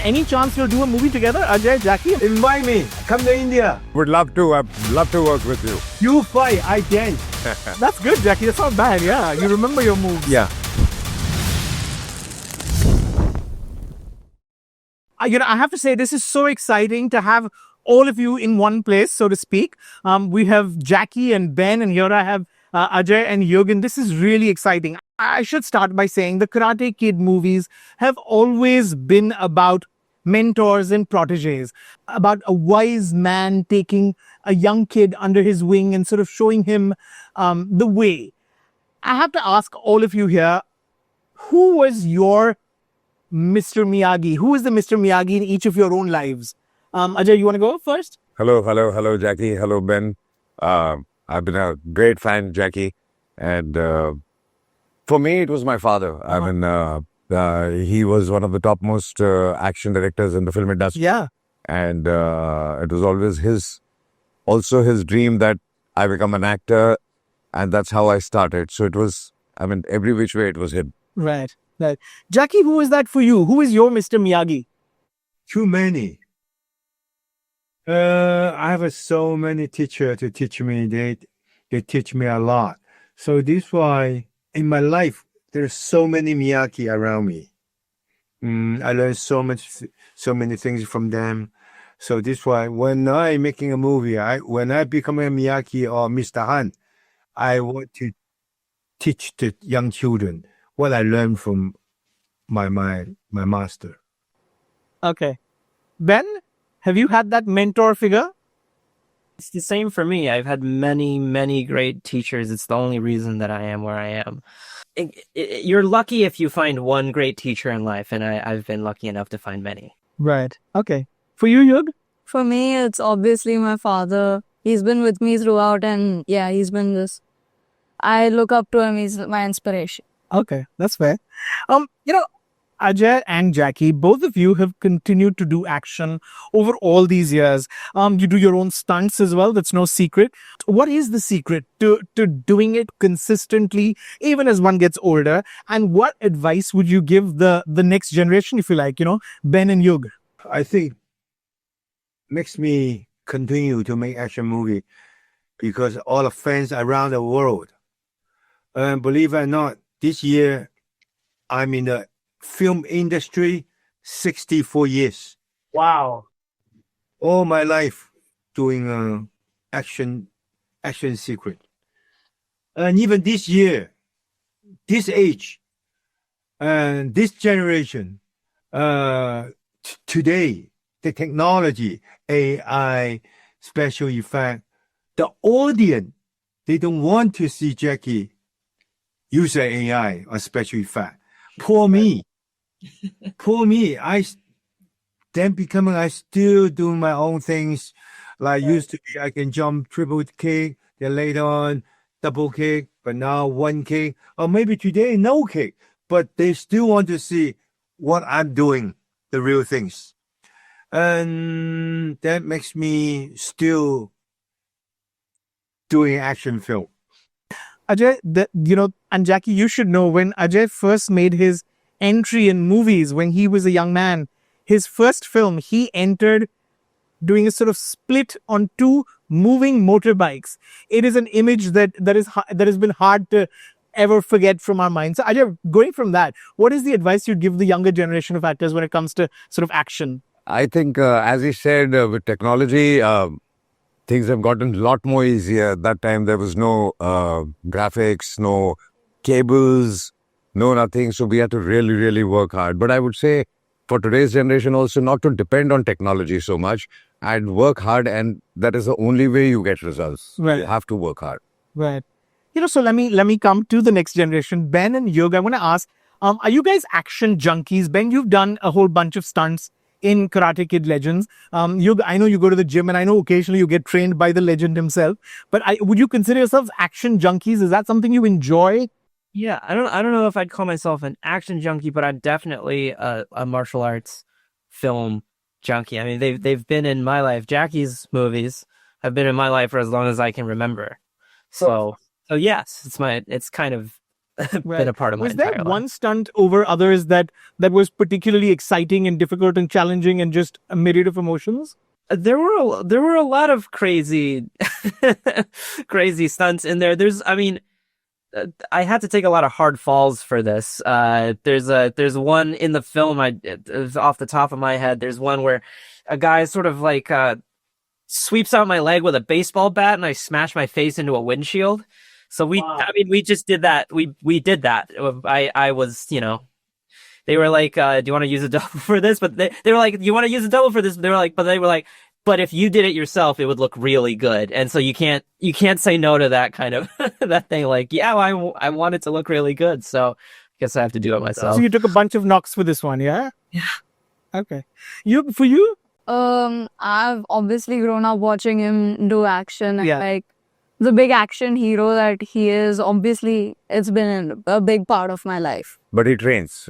any chance you'll do a movie together, Ajay, Jackie? Invite me. Come to India. Would love to. I'd love to work with you. You fight, I dance. That's good, Jackie. That's not bad. Yeah, you remember your moves. Yeah. I have to say, this is so exciting to have all of you in one place, so to speak. We have Jackie and Ben, and here I have Ajay and Yogan. This is really exciting. I should start by saying the Karate Kid movies have always been about mentors and proteges, about a wise man taking a young kid under his wing and sort of showing him the way. I have to ask all of you here, who was your Mr. Miyagi? Who is the Mr. Miyagi in each of your own lives? Ajay, you want to go first? Hello, Jackie. Hello, Ben. I've been a great fan, Jackie. And for me, it was my father. I mean, he was one of the topmost action directors in the film industry. Yeah. And it was always his dream that I become an actor. And that's how I started. So it was, I mean, every which way it was him. Right. Jackie, who is that for you? Who is your Mr. Miyagi? Too many. I have so many teachers to teach me. They teach me a lot. So this why in my life there's so many Miyagi around me. I learned so many things from them. So this why when I making a movie, when I become a Miyagi or Mr. Han, I want to teach the young children what I learned from my master. Okay. Ben, have you had that mentor figure? It's the same for me. I've had many, many great teachers. It's the only reason that I am where I am. You're lucky if you find one great teacher in life, and I've been lucky enough to find many. Right. Okay. For you, Yug? For me, it's obviously my father. He's been with me throughout, and yeah, he's been this. I look up to him. He's my inspiration. Okay, that's fair. Ajay and Jackie, both of you have continued to do action over all these years. You do your own stunts as well. That's no secret. What is the secret to doing it consistently, even as one gets older? And what advice would you give the next generation, if you like, Ben and Yug? I think makes me continue to make action movie because all the fans around the world. And believe it or not, this year I'm in the film industry 64 years. Wow. All my life doing action secret. And even this year, this age, and this generation, today, the technology, AI, special effect, the audience, they don't want to see Jackie use an AI or special effect. Poor me. I still doing my own things. Like used to be, I can jump triple kick, then later on double kick, but now one kick, or maybe today no kick. But they still want to see what I'm doing, the real things. And that makes me still doing action film. Ajay, and Jackie, you should know when Ajay first made his entry in movies when he was a young man, his first film, he entered doing a sort of split on two moving motorbikes. It is an image that has been hard to ever forget from our minds. So Ajay, going from that, what is the advice you'd give the younger generation of actors when it comes to sort of action? I think, as he said, with technology, things have gotten a lot more easier. That time there was no graphics, no cables, no nothing. So we had to really, really work hard. But I would say for today's generation also not to depend on technology so much and work hard. And that is the only way you get results. Right. You have to work hard. Right. So let me come to the next generation. Ben and Yug, I want to ask, are you guys action junkies? Ben, you've done a whole bunch of stunts in Karate Kid Legends. Yug, I know you go to the gym and I know occasionally you get trained by the legend himself, but would you consider yourselves action junkies? Is that something you enjoy? Yeah, I don't know if I'd call myself an action junkie, but I'm definitely a martial arts film junkie. I mean, they've been in my life. Jackie's movies have been in my life for as long as I can remember. So yes, it's kind of been a part of my Was there entire life. one stunt over others that was particularly exciting and difficult and challenging and just a myriad of emotions? There were a lot of crazy crazy stunts in there. I had to take a lot of hard falls for this. There's one in the film. It was off the top of my head. There's one where a guy sort of like sweeps out my leg with a baseball bat, and I smash my face into a windshield. So we just did that. We did that. I was, they were like, "Do you want to use a double for this?" But they were like, "You want to use a double for this?" They were like, "But if you did it yourself, it would look really good." And so you can't say no to that kind of that thing. Like, yeah, well, I want it to look really good, so I guess I have to do it myself. So you took a bunch of knocks for this one, yeah? Yeah. Okay. For you? I've obviously grown up watching him do action. And Yeah. like the big action hero that he is, obviously, it's been a big part of my life. But he trains.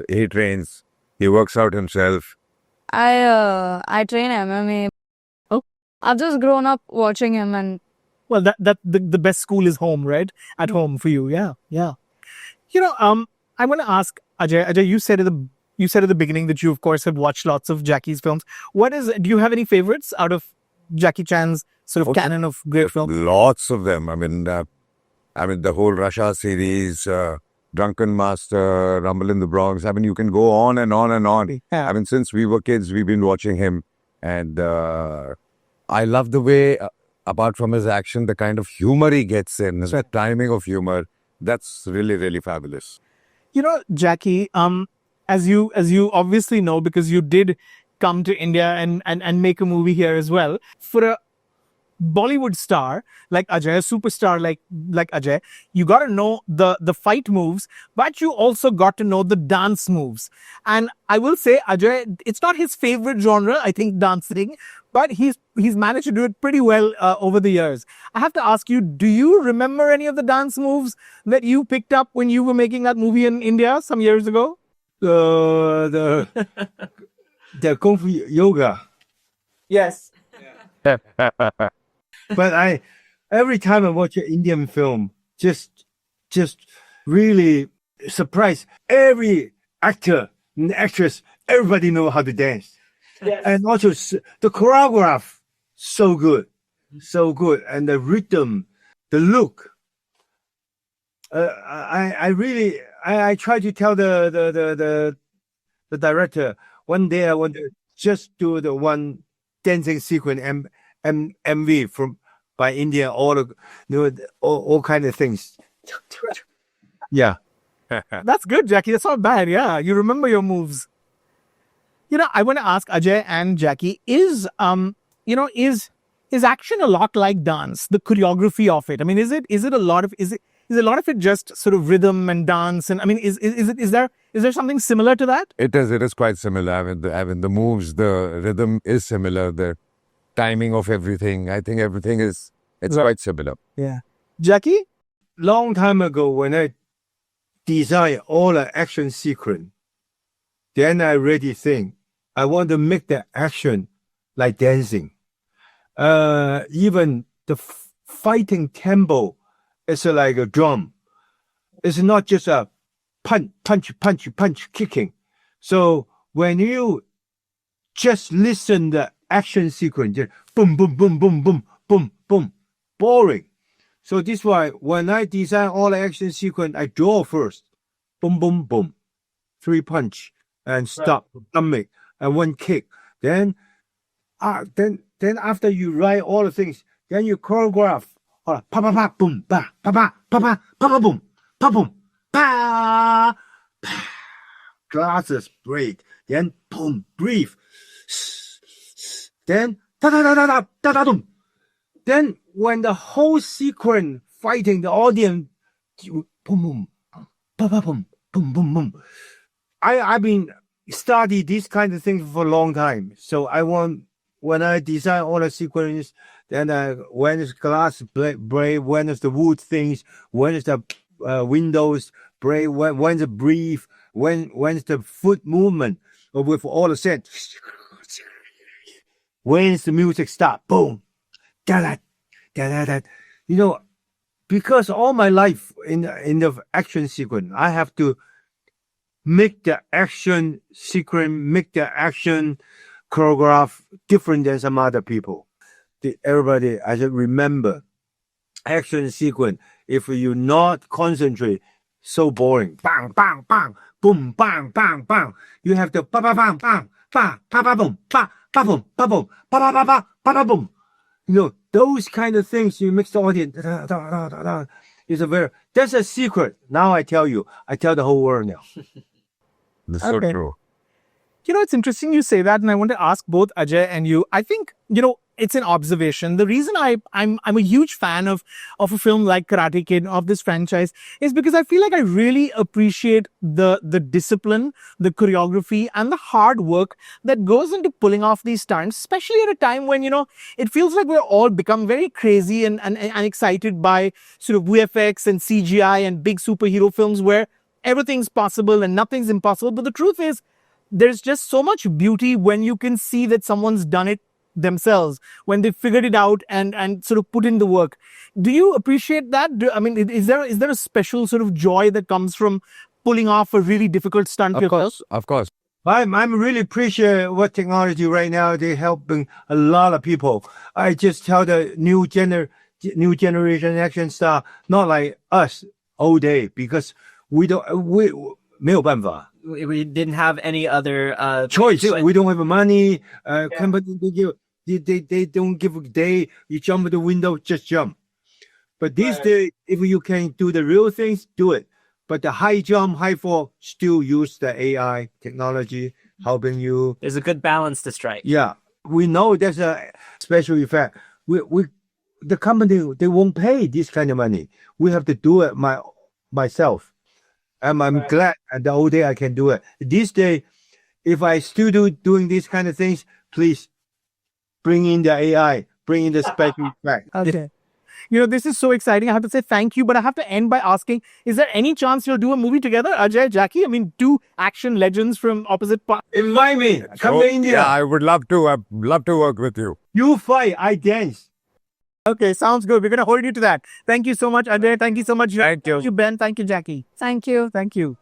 He works out himself. I train MMA. Oh. I've just grown up watching him, and Well, the best school is home, right? At home for you, yeah, yeah. I want to ask Ajay. Ajay, you said at the beginning that you, of course, have watched lots of Jackie's films. Do you have any favorites out of Jackie Chan's sort of canon of great films? Lots of them. I mean, the whole Russia series, Drunken Master, Rumble in the Bronx. I mean, you can go on and on and on. Yeah. I mean, since we were kids, we've been watching him. And I love the way, apart from his action, the kind of humor he gets in, the timing of humor. That's really, really fabulous. Jackie, as you obviously know, because you did come to India and make a movie here as well, for a Bollywood star like Ajay, a superstar like Ajay, you got to know the fight moves, but you also got to know the dance moves. And I will say, Ajay, it's not his favorite genre, I think, dancing, but he's managed to do it pretty well over the years. I have to ask you, do you remember any of the dance moves that you picked up when you were making that movie in India some years ago? The Kung Fu Yoga. Yes. But every time I watch an Indian film, just really surprised. Every actor and actress, everybody know how to dance. Yes. And also the choreograph, so good. And the rhythm, the look. I try to tell the director, one day I want to just do the one dancing sequence MV by India, all kind of things. Yeah. That's good, Jackie. That's not bad. Yeah, you remember your moves. I want to ask Ajay and Jackie: is action a lot like dance? The choreography of it. I mean, is a lot of it just sort of rhythm and dance? And I mean, is there something similar to that? It is quite similar. I mean, the moves, the rhythm is similar. The timing of everything. I think everything it's quite similar. Yeah. Jackie? Long time ago, when I designed all the action sequence, then I really think I want to make the action like dancing. Even the fighting tempo is like a drum. It's not just a punch, kicking. So when you just listen the action sequence, just boom, boom, boom, boom, boom, boom, boom, boring. So this is why when I design all the action sequence, I draw first. Boom, boom, boom. 3 punch and stop, stomach, and 1 kick. Then after you write all the things, then you choreograph. Pa pa pa boom, pa pa pa pa pa pa boom, pa boom, pa pa. Glasses break. Then boom, breathe. Then da da da da da da da boom. Then when the whole sequence fighting the audience, boom boom, pa pa boom, boom boom boom. I've been study these kind of things for a long time. So I want, when I design all the sequences, then when is glass break, when is the wood things, when is the windows break, when the breathe, when is the foot movement with all the set. When is the music stop? Boom, da da da da da. because all my life in the action sequence, I have to make the action sequence, make the action choreograph different than some other people. Everybody, I should remember action sequence. If you not concentrate, so boring. Bang, bang, bang, boom, bang, bang, bang. You have to ba ba bang, bang, ba ba ba boom, ba ba boom, ba boom, ba ba ba ba ba ba boom. You know, those kind of things you mix the audience. Da, da, da, da, da. That's a secret. Now I tell you. I tell the whole world now. That's so Okay. true. You know, it's interesting you say that, and I want to ask both Ajay and you. I think, you know, it's an observation. The reason I'm a huge fan of a film like Karate Kid, of this franchise, is because I feel like I really appreciate the discipline, the choreography, and the hard work that goes into pulling off these stunts, especially at a time when, you know, it feels like we're all become very crazy and excited by sort of VFX and CGI and big superhero films where everything's possible and nothing's impossible. But the truth is, there's just so much beauty when you can see that someone's done it themselves, when they figured it out and sort of put in the work. Do you appreciate that? I mean, is there a special sort of joy that comes from pulling off a really difficult stunt Of yourself? course, of course. I'm really appreciate what technology right now. They helping a lot of people. I just tell the new generation action star, not like us all day, because we 没有办法 We didn't have any other choice. do it. We don't have money. Company they don't give a day. You jump the window, just jump. But these days, if you can do the real things, do it. But the high jump, high fall, still use the AI technology helping you. There's a good balance to strike. Yeah, we know there's a special effect. The company, they won't pay this kind of money. We have to do it myself. I'm glad at the old day I can do it. This day, if I still doing these kind of things, please bring in the AI, bring in the special effect. Okay. You know, this is so exciting. I have to say thank you, but I have to end by asking, is there any chance you'll do a movie together, Ajay, Jackie? I mean, two action legends from opposite parts. Invite me. Come to India. Yeah, I would love to. I'd love to work with you. You fight, I dance. Okay, sounds good. We're going to hold you to that. Thank you so much, Ajay. Thank you so much. Thank you. Thank you, Ben. Thank you, Jackie. Thank you. Thank you.